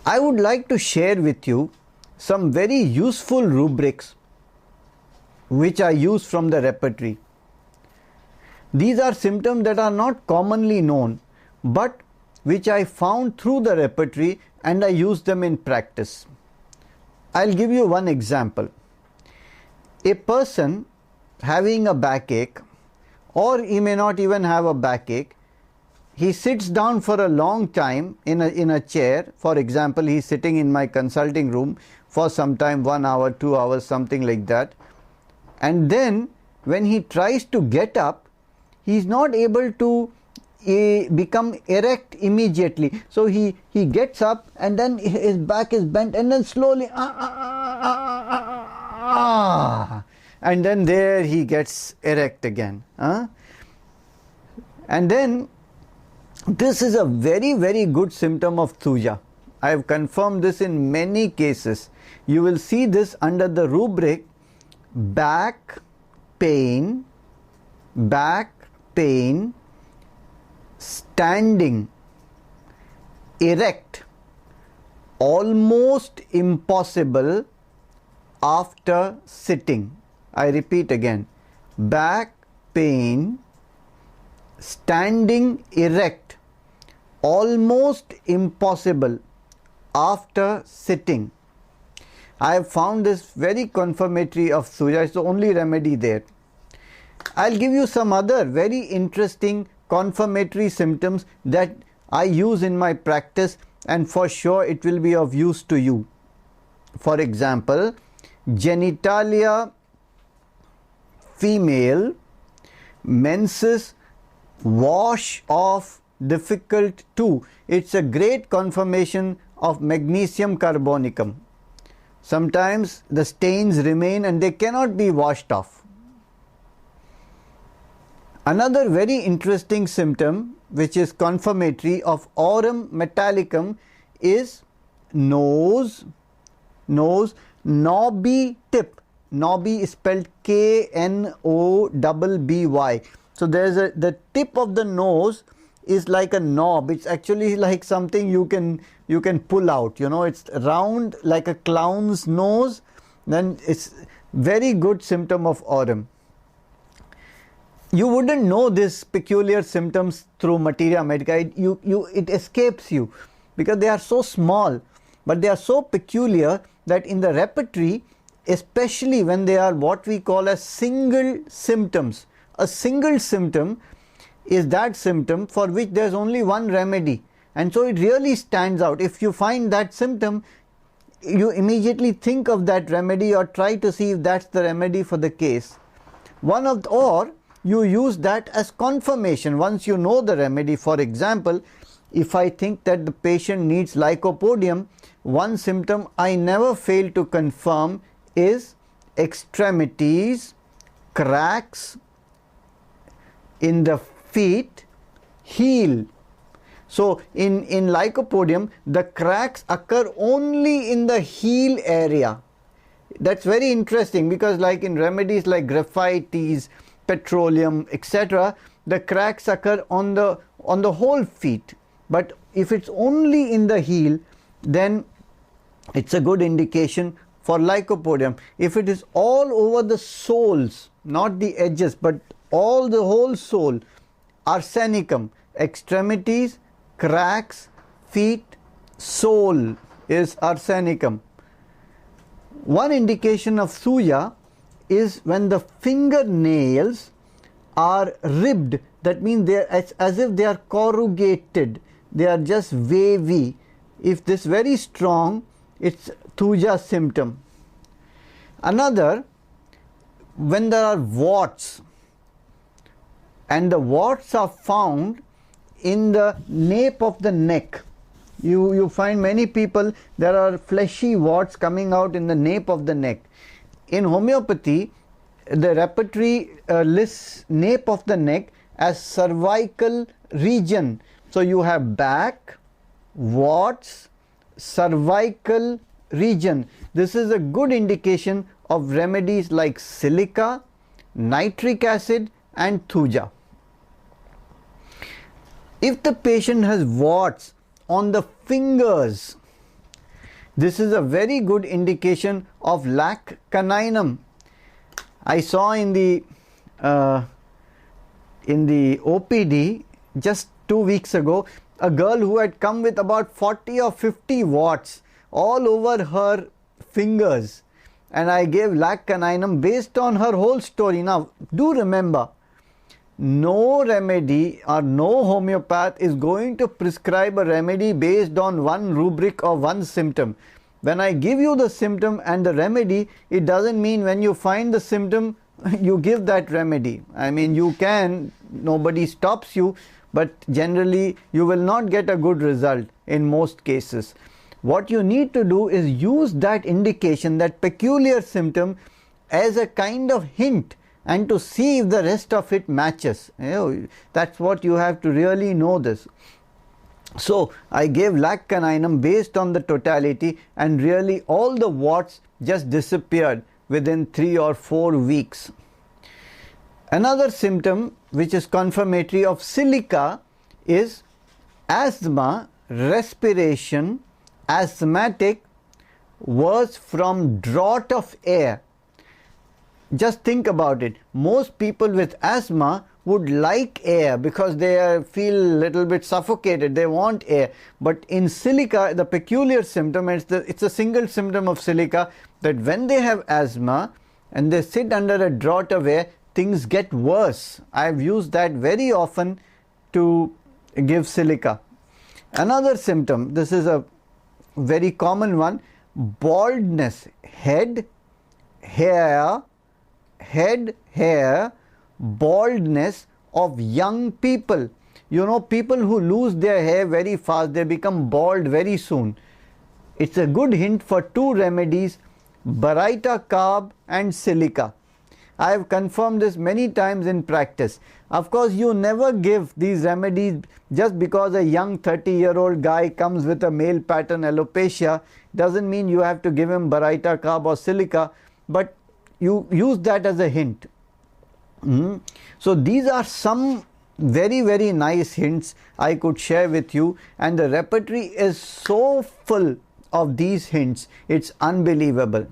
I would like to share with you some very useful rubrics which I use from the repertory. These are symptoms that are not commonly known, but which I found through the repertory and I use them in practice. I'll give you one example. A person having a backache, or he may not even have a backache, he sits down for a long time in a chair. For example, he's sitting in my consulting room for some time, 1 hour, 2 hours, something like that. And then when he tries to get up, he's not able to become erect immediately. So he gets up and then his back is bent and then slowly and then there he gets erect again. And then this is a very good symptom of Tuja. I have confirmed this in many cases. You will see this under the rubric back pain, standing, erect, almost impossible after sitting. I repeat again, back pain, standing erect, almost impossible after sitting. I have found this very confirmatory of Tuja. It's the only remedy there. I'll give you some other very interesting confirmatory symptoms that I use in my practice, and for sure it will be of use to you. For example, genitalia female, menses wash off difficult too. It's a great confirmation of magnesium carbonicum. Sometimes the stains remain and they cannot be washed off. Another very interesting symptom which is confirmatory of aurum metallicum is nose, knobby tip. Knobby is spelled Knobby. So there's the tip of the nose is like a knob. It's actually like something you can pull out. You know, it's round like a clown's nose. Then it's very good symptom of aurum. You wouldn't know this peculiar symptoms through materia medica. It escapes you because they are so small, but they are so peculiar that in the repertory, especially when they are what we call as single symptoms. A single symptom is that symptom for which there is only one remedy, and so it really stands out. If you find that symptom, you immediately think of that remedy or try to see if that's the remedy for the case. Or you use that as confirmation once you know the remedy. For example, if I think that the patient needs lycopodium, one symptom I never fail to confirm is extremities, cracks in the feet, heel. So in lycopodium, the cracks occur only in the heel area. That's very interesting because like in remedies like graphites, petroleum, etc., the cracks occur on the whole feet. But if it's only in the heel, then it's a good indication for lycopodium. If it is all over the soles, not the edges, but all the whole sole, arsenicum, extremities, cracks, feet, sole is arsenicum. One indication of Tuja is when the fingernails are ribbed. That means they are as if they are corrugated. They are just wavy. If this very strong, it's Tuja symptom. Another, when there are warts, and the warts are found in the nape of the neck. You find many people, there are fleshy warts coming out in the nape of the neck. In homeopathy, the repertory lists nape of the neck as cervical region. So you have back, warts, cervical region. This is a good indication of remedies like silica, nitric acid and Tuja. If the patient has warts on the fingers, This is a very good indication of lac caninum. I saw in the OPD just 2 weeks ago a girl who had come with about 40 or 50 warts all over her fingers, and I gave lac caninum based on her whole story. Now do remember, no remedy or no homeopath is going to prescribe a remedy based on one rubric or one symptom. When I give you the symptom and the remedy, it doesn't mean when you find the symptom you give that remedy. I mean, you can, nobody stops you, but generally you will not get a good result in most cases. What you need to do is use that indication, that peculiar symptom, as a kind of hint, and to see if the rest of it matches. You know, that's what you have to really know this. So I gave lac caninum based on the totality, and really all the warts just disappeared within 3 or 4 weeks. Another symptom which is confirmatory of silica is asthma, respiration, asthmatic, worse from draught of air. Just think about it. Most people with asthma would like air because they feel a little bit suffocated. They want air. But in silica, the peculiar symptom, it's a single symptom of silica, that when they have asthma and they sit under a draught of air, things get worse. I've used that very often to give silica. Another symptom, this is a very common one, baldness, head, hair, baldness of young people. You know, people who lose their hair very fast, they become bald very soon. It's a good hint for 2 remedies, baryta carb and silica. I have confirmed this many times in practice. Of course, you never give these remedies just because a young 30-year-old guy comes with a male pattern alopecia. Doesn't mean you have to give him baryta carb or silica, but you use that as a hint. So these are some very, very nice hints I could share with you, and the repertory is so full of these hints, it's unbelievable.